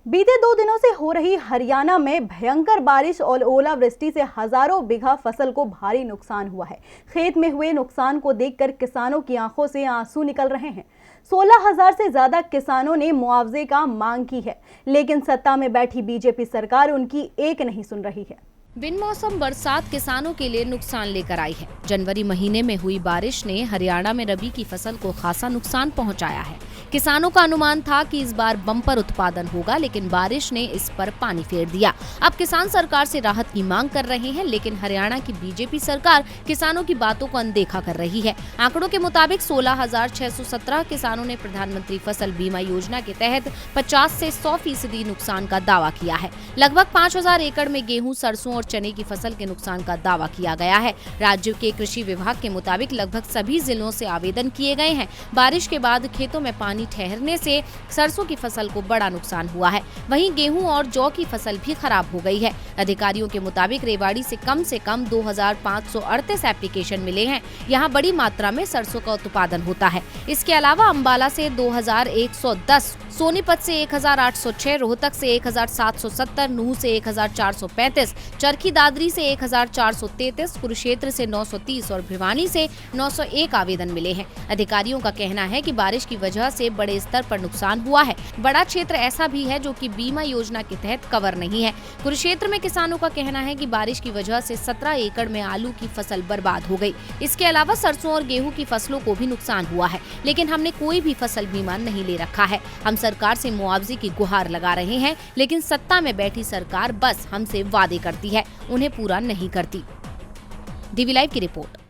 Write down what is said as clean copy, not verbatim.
बीते 2 दिनों से हो रही हरियाणा में भयंकर बारिश और ओलावृष्टि से हजारों बीघा फसल को भारी नुकसान हुआ है। खेत में हुए नुकसान को देखकर किसानों की आंखों से आंसू निकल रहे हैं। 16,000 से ज्यादा किसानों ने मुआवजे का मांग की है, लेकिन सत्ता में बैठी बीजेपी सरकार उनकी एक नहीं सुन रही है। बिन मौसम बरसात किसानों के लिए नुकसान लेकर आई है। जनवरी महीने में हुई बारिश ने हरियाणा में रबी की फसल को खासा नुकसान पहुंचाया है। किसानों का अनुमान था कि इस बार बम्पर उत्पादन होगा, लेकिन बारिश ने इस पर पानी फेर दिया। अब किसान सरकार से राहत की मांग कर रहे हैं, लेकिन हरियाणा की बीजेपी सरकार किसानों की बातों को अनदेखा कर रही है। आंकड़ों के मुताबिक 16,617 किसानों ने प्रधानमंत्री फसल बीमा योजना के तहत 50 से 100% नुकसान का दावा किया है। लगभग 5,000 एकड़ में गेहूं, सरसों और चने की फसल के नुकसान का दावा किया गया है। राज्य के कृषि विभाग के मुताबिक लगभग सभी जिलों से आवेदन किए गए हैं। बारिश के बाद खेतों में पानी ठहरने से सरसों की फसल को बड़ा नुकसान हुआ है। वहीं गेहूं और जौ की फसल भी खराब हो गई है। अधिकारियों के मुताबिक रेवाड़ी से कम 2,538 एप्लीकेशन मिले हैं। यहाँ बड़ी मात्रा में सरसों का उत्पादन होता है। इसके अलावा अंबाला से 2,110, सोनीपत से 1,806, रोहतक से 1,770, नूह से 1,435, चरखी दादरी से 1,433, कुरुक्षेत्र से 930 और भिवानी से 901 आवेदन मिले हैं। अधिकारियों का कहना है कि बारिश की वजह से बड़े स्तर पर नुकसान हुआ है। बड़ा क्षेत्र ऐसा भी है जो कि बीमा योजना के तहत कवर नहीं है। कुरुक्षेत्र में किसानों का कहना है कि बारिश की वजह से 17 एकड़ में आलू की फसल बर्बाद हो गई। इसके अलावा सरसों और गेहूं की फसलों को भी नुकसान हुआ है, लेकिन हमने कोई भी फसल बीमा नहीं ले रखा है। हम सरकार से मुआवजे की गुहार लगा रहे हैं, लेकिन सत्ता में बैठी सरकार बस हमसे वादे करती है, उन्हें पूरा नहीं करती। डीवी लाइव की रिपोर्ट।